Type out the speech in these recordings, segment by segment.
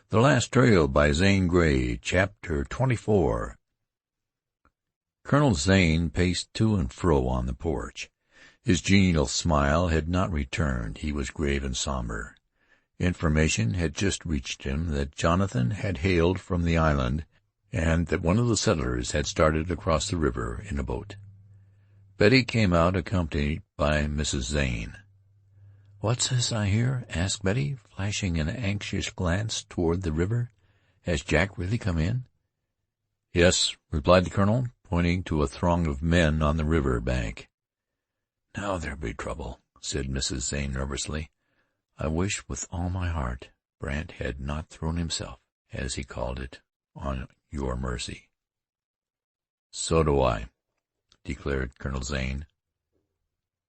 The Last Trail by Zane Grey, Chapter 24. Colonel Zane paced to and fro on the porch. His genial smile had not returned. He was grave and somber. Information had just reached him that Jonathan had hailed from the island, and that one of the settlers had started across the river in a boat. Betty came out, accompanied by Mrs. Zane. "What's this I hear?" asked Betty, flashing an anxious glance toward the river. "Has Jack really come in?" "Yes," replied the colonel, pointing to a throng of men on the river bank. "Now there'll be trouble," said Mrs. Zane nervously. "I wish with all my heart Brandt had not thrown himself, as he called it, on your mercy." "So do I," declared Colonel Zane.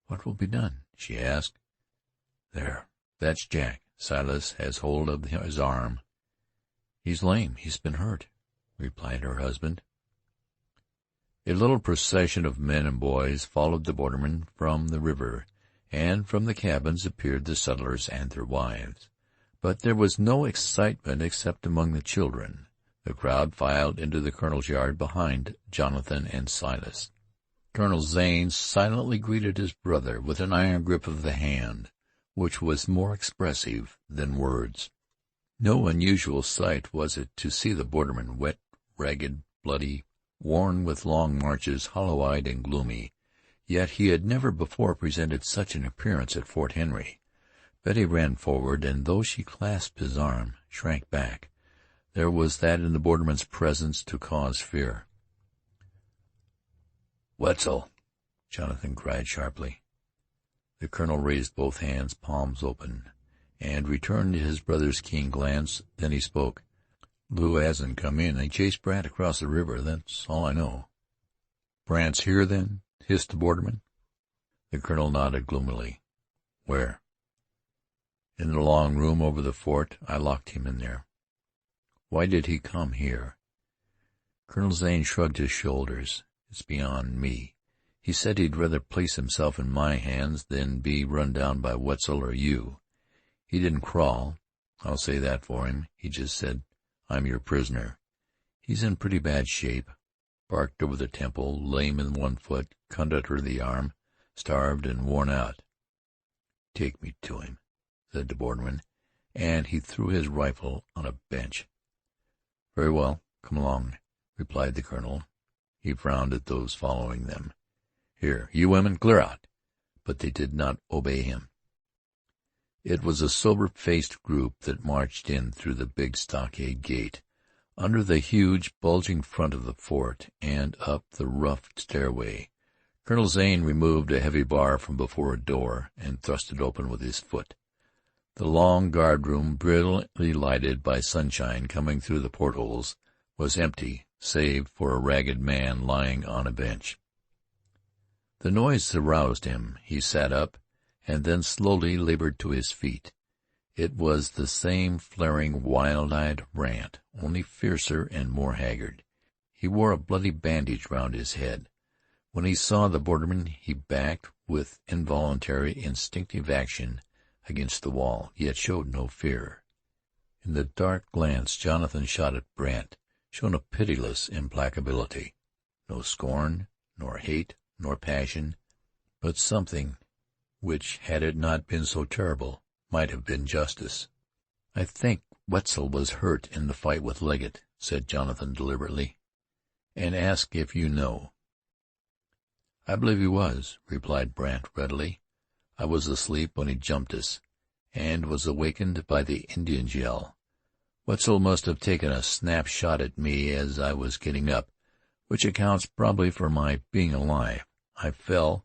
"What will be done?" she asked. "There, that's Jack. Silas has hold of his arm." "He's lame. He's been hurt," replied her husband. A little procession of men and boys followed the borderman from the river, and from the cabins appeared the settlers and their wives. But there was no excitement except among the children. The crowd filed into the colonel's yard behind Jonathan and Silas. Colonel Zane silently greeted his brother with an iron grip of the hand, which was more expressive than words. No unusual sight was it to see the borderman wet, ragged, bloody, worn with long marches, hollow-eyed and gloomy. Yet he had never before presented such an appearance at Fort Henry. Betty ran forward, and though she clasped his arm, shrank back. There was that in the borderman's presence to cause fear. "Wetzel!" Jonathan cried sharply. The colonel raised both hands, palms open, and returned his brother's keen glance. Then he spoke. "Lou hasn't come in. He chased Brandt across the river. That's all I know." "Brandt's here, then?" hissed the borderman. The colonel nodded gloomily. "Where?" "In the long room over the fort. I locked him in there." "Why did he come here?" Colonel Zane shrugged his shoulders. "It's beyond me. He said he'd rather place himself in my hands than be run down by Wetzel or you. He didn't crawl, I'll say that for him. He just said, 'I'm your prisoner.' He's in pretty bad shape. Barked over the temple, lame in one foot, cut under the arm, starved and worn out." "Take me to him," said the borderman, and he threw his rifle on a bench. "Very well, come along," replied the colonel. He frowned at those following them. "Here, you women, clear out." But they did not obey him. It was a sober-faced group that marched in through the big stockade gate, under the huge, bulging front of the fort, and up the rough stairway. Colonel Zane removed a heavy bar from before a door, and thrust it open with his foot. The long guard-room, brilliantly lighted by sunshine coming through the portholes, was empty, save for a ragged man lying on a bench. The noise aroused him. He sat up, and then slowly labored to his feet. It was the same flaring, wild-eyed Brandt, only fiercer and more haggard. He wore a bloody bandage round his head. When he saw the borderman, he backed with involuntary, instinctive action against the wall, yet showed no fear. In the dark glance Jonathan shot at Brandt shone a pitiless implacability. No scorn, nor hate, nor passion, but something which, had it not been so terrible, might have been justice. "I think Wetzel was hurt in the fight with Leggett," said Jonathan deliberately, "and ask if you know." "I believe he was," replied Brandt readily. "I was asleep when he jumped us, and was awakened by the Indian's yell. Wetzel must have taken a snap shot at me as I was getting up, which accounts probably for my being alive. I fell,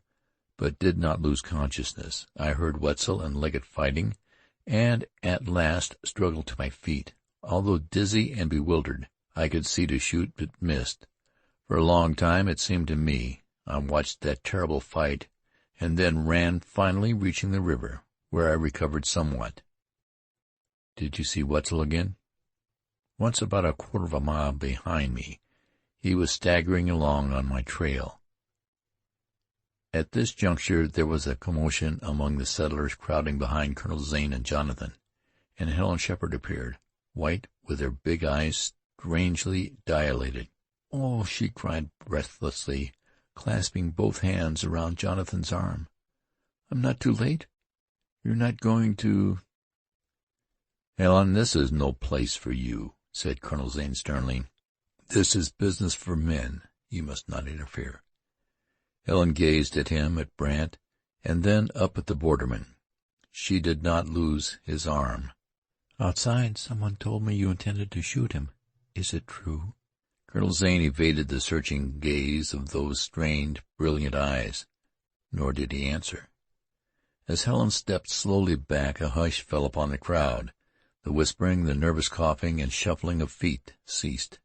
but did not lose consciousness. I heard Wetzel and Leggett fighting, and at last struggled to my feet. Although dizzy and bewildered, I could see to shoot, but missed. For a long time, it seemed to me, I watched that terrible fight, and then ran, finally reaching the river, where I recovered somewhat." "Did you see Wetzel again?" "Once, about a quarter of a mile behind me. He was staggering along on my trail." At this juncture there was a commotion among the settlers crowding behind Colonel Zane and Jonathan, and Helen Shepherd appeared, white, with her big eyes strangely dilated. "Oh," she cried breathlessly, clasping both hands around Jonathan's arm. "I'm not too late? You're not going to—" "Helen, this is no place for you," said Colonel Zane sternly. "This is business for men. You must not interfere." Helen gazed at him, at Brandt, and then up at the borderman. She did not lose his arm. "Outside, someone told me you intended to shoot him. Is it true?" Colonel Zane evaded the searching gaze of those strained, brilliant eyes, nor did he answer. As Helen stepped slowly back, a hush fell upon the crowd. The whispering, the nervous coughing, and shuffling of feet ceased.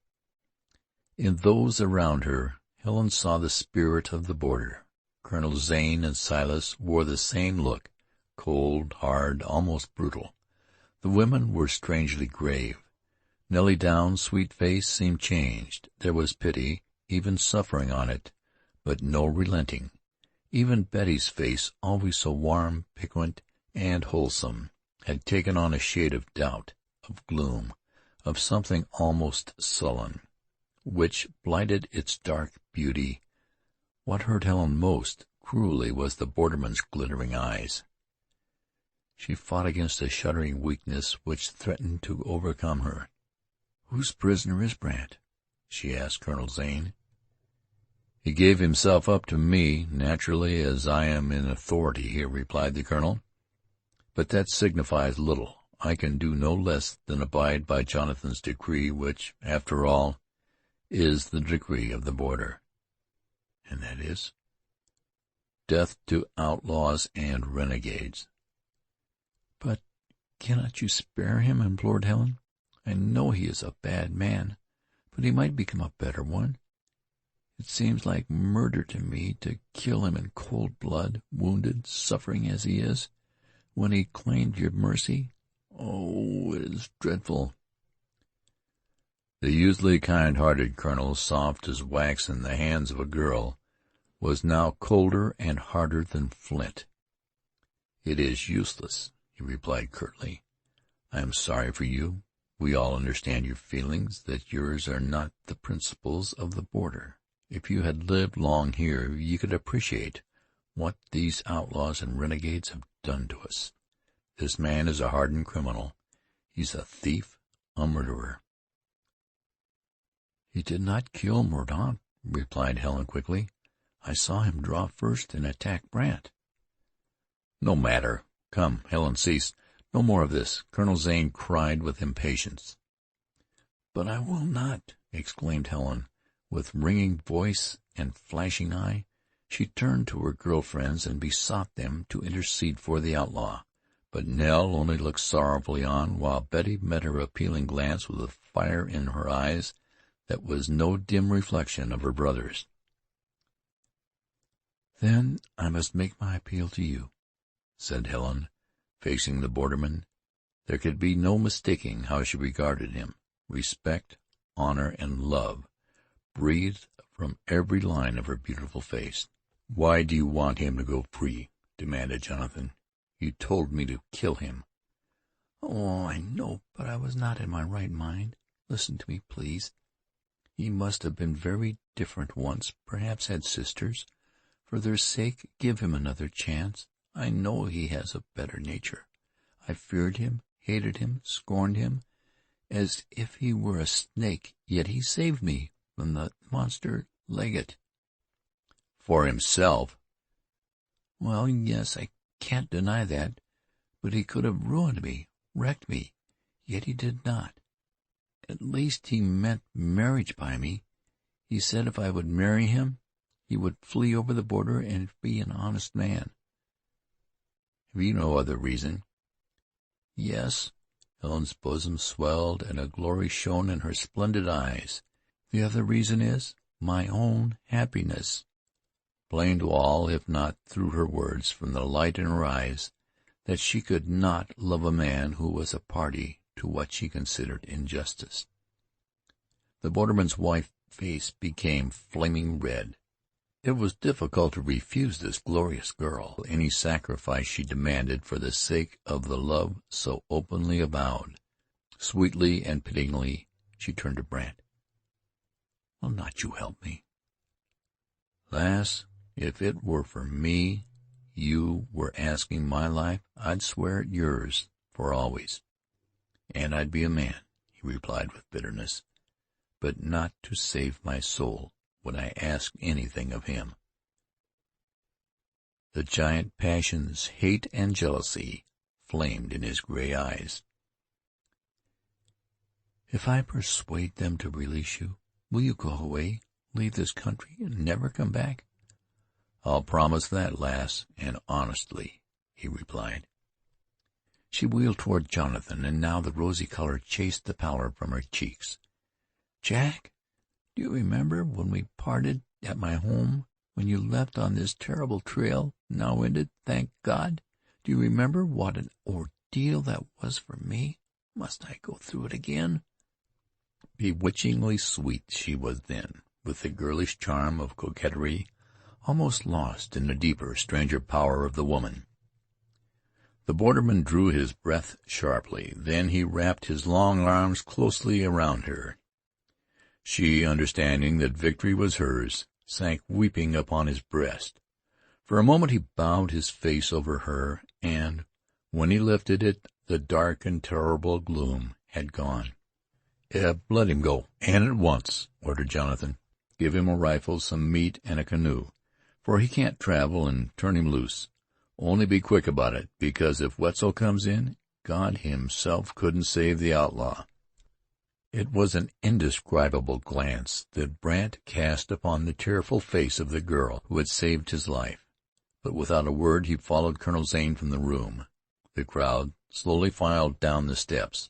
In those around her, Helen saw the spirit of the border. Colonel Zane and Silas wore the same look, cold, hard, almost brutal. The women were strangely grave. Nellie Down's sweet face seemed changed. There was pity, even suffering on it, but no relenting. Even Betty's face, always so warm, piquant, and wholesome, had taken on a shade of doubt, of gloom, of something almost sullen, which blighted its dark beauty. What hurt Helen most cruelly was the borderman's glittering eyes. She fought against a shuddering weakness which threatened to overcome her. "Whose prisoner is Brandt?" she asked Colonel Zane. "He gave himself up to me, naturally, as I am in authority here," replied the colonel. "But that signifies little. I can do no less than abide by Jonathan's decree, which, after all, is the decree of the border." "And that is?" "Death to outlaws and renegades." "But cannot you spare him?" implored Helen. "I know he is a bad man, but he might become a better one. It seems like murder to me to kill him in cold blood, wounded, suffering as he is, when he claimed your mercy. Oh, it is dreadful." The usually kind-hearted colonel, soft as wax in the hands of a girl, was now colder and harder than flint. "It is useless," he replied curtly. "I am sorry for you. We all understand your feelings, that yours are not the principles of the border. If you had lived long here, you could appreciate what these outlaws and renegades have done to us. This man is a hardened criminal. He's a thief, a murderer." "He did not kill Mordaunt," replied Helen quickly. "I saw him draw first and attack Brandt." "No matter. Come, Helen, cease. No more of this," Colonel Zane cried with impatience. "But I will not," exclaimed Helen, with ringing voice and flashing eye. She turned to her girl friends and besought them to intercede for the outlaw, but Nell only looked sorrowfully on, while Betty met her appealing glance with a fire in her eyes that was no dim reflection of her brother's. "Then I must make my appeal to you," said Helen, facing the borderman. There could be no mistaking how she regarded him. Respect, honor, and love breathed from every line of her beautiful face. "Why do you want him to go free?" demanded Jonathan. "You told me to kill him." "Oh, I know, but I was not in my right mind. Listen to me, please. He must have been very different once, perhaps had sisters. For their sake, give him another chance. I know he has a better nature. I feared him, hated him, scorned him, as if he were a snake, yet he saved me from the monster Legget." "For himself?" "Well, yes, I can't deny that, but he could have ruined me, wrecked me, yet he did not. At least he meant marriage by me. He said if I would marry him, he would flee over the border and be an honest man." "Have you no other reason?" "Yes." Helen's bosom swelled, and a glory shone in her splendid eyes. "The other reason is my own happiness." Plain to all, if not through her words, from the light in her eyes, that she could not love a man who was a party to what she considered injustice. The borderman's white face became flaming red. It was difficult to refuse this glorious girl any sacrifice she demanded for the sake of the love so openly avowed. Sweetly and pityingly she turned to Brandt. "Will not you help me?" "Lass, if it were for me you were asking my life, I'd swear it yours for always. And I'd be a man," he replied with bitterness. "But not to save my soul would I ask anything of him." The giant passions, hate and jealousy, flamed in his gray eyes. "If I persuade them to release you, will you go away, leave this country, and never come back?" "I'll promise that, lass, and honestly," he replied. She wheeled toward Jonathan, and now the rosy color chased the pallor from her cheeks. "Jack, do you remember when we parted at my home, when you left on this terrible trail, now ended, thank God? Do you remember what an ordeal that was for me? Must I go through it again?" Bewitchingly sweet she was then, with the girlish charm of coquetry, almost lost in the deeper, stranger power of the woman. The borderman drew his breath sharply. Then he wrapped his long arms closely around her. She, understanding that victory was hers, sank weeping upon his breast. For a moment he bowed his face over her, and when he lifted it the dark and terrible gloom had gone. "Eb, let him go, and at once," ordered Jonathan. "Give him a rifle, some meat, and a canoe, for he can't travel, and turn him loose. Only be quick about it, because if Wetzel comes in, God himself couldn't save the outlaw." It was an indescribable glance that Brandt cast upon the tearful face of the girl who had saved his life, but without a word he followed Colonel Zane from the room. The crowd slowly filed down the steps.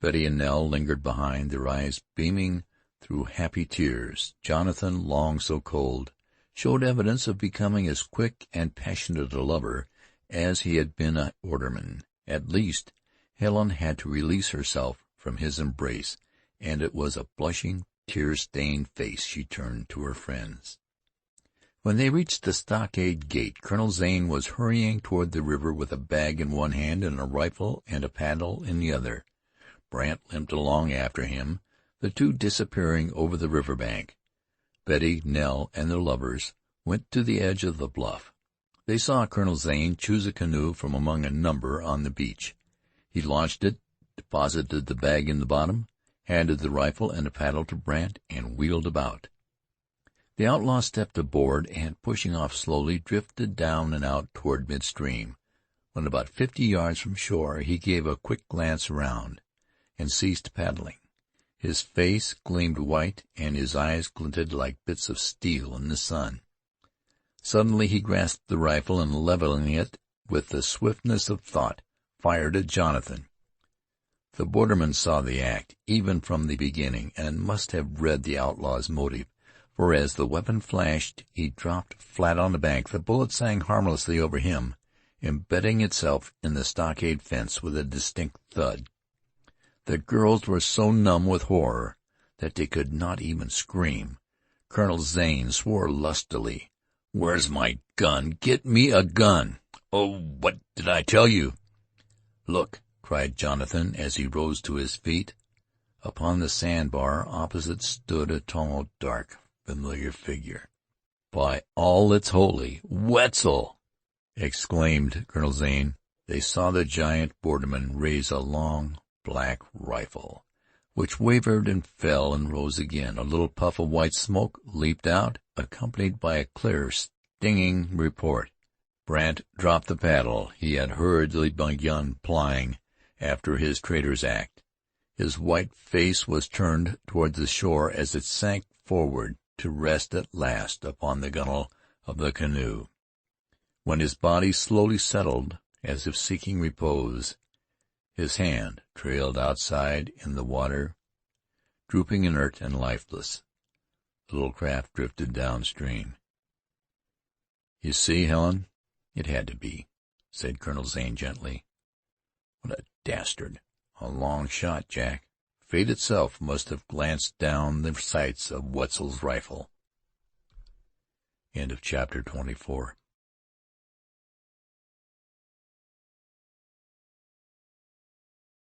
Betty and Nell lingered behind, their eyes beaming through happy tears. Jonathan, long so cold, showed evidence of becoming as quick and passionate a lover as he had been a borderman. At least Helen had to release herself from his embrace, and it was a blushing, tear-stained face she turned to her friends. When they reached the stockade gate, Colonel Zane was hurrying toward the river with a bag in one hand and a rifle and a paddle in the other. Brandt limped along after him, the two disappearing over the river bank. Betty, Nell, and their lovers went to the edge of the bluff. They saw Colonel Zane choose a canoe from among a number on the beach. He launched it, deposited the bag in the bottom, handed the rifle and a paddle to Brandt, and wheeled about. The outlaw stepped aboard, and, pushing off slowly, drifted down and out toward midstream. When about 50 yards from shore, he gave a quick glance around and ceased paddling. His face gleamed white, and his eyes glinted like bits of steel in the sun. Suddenly he grasped the rifle, and leveling it with the swiftness of thought, fired at Jonathan. The borderman saw the act, even from the beginning, and must have read the outlaw's motive, for as the weapon flashed, he dropped flat on the bank. The bullet sang harmlessly over him, embedding itself in the stockade fence with a distinct thud. The girls were so numb with horror that they could not even scream. Colonel Zane swore lustily. "Where's my gun? Get me a gun! Oh, what did I tell you?" "Look!" cried Jonathan as he rose to his feet. Upon the sandbar opposite stood a tall, dark, familiar figure. "By all that's holy, Wetzel!" exclaimed Colonel Zane. They saw the giant borderman raise a long, black rifle, which wavered and fell and rose again. A little puff of white smoke leaped out, accompanied by a clear, stinging report. Brandt dropped the paddle he had hurriedly begun plying after his traitor's act. His white face was turned toward the shore as it sank forward to rest at last upon the gunwale of the canoe. When his body slowly settled, as if seeking repose, his hand trailed outside in the water, drooping inert and lifeless. The little craft drifted downstream. "You see, Helen, it had to be," said Colonel Zane gently. "What a dastard! A long shot, Jack. Fate itself must have glanced down the sights of Wetzel's rifle." Chapter 24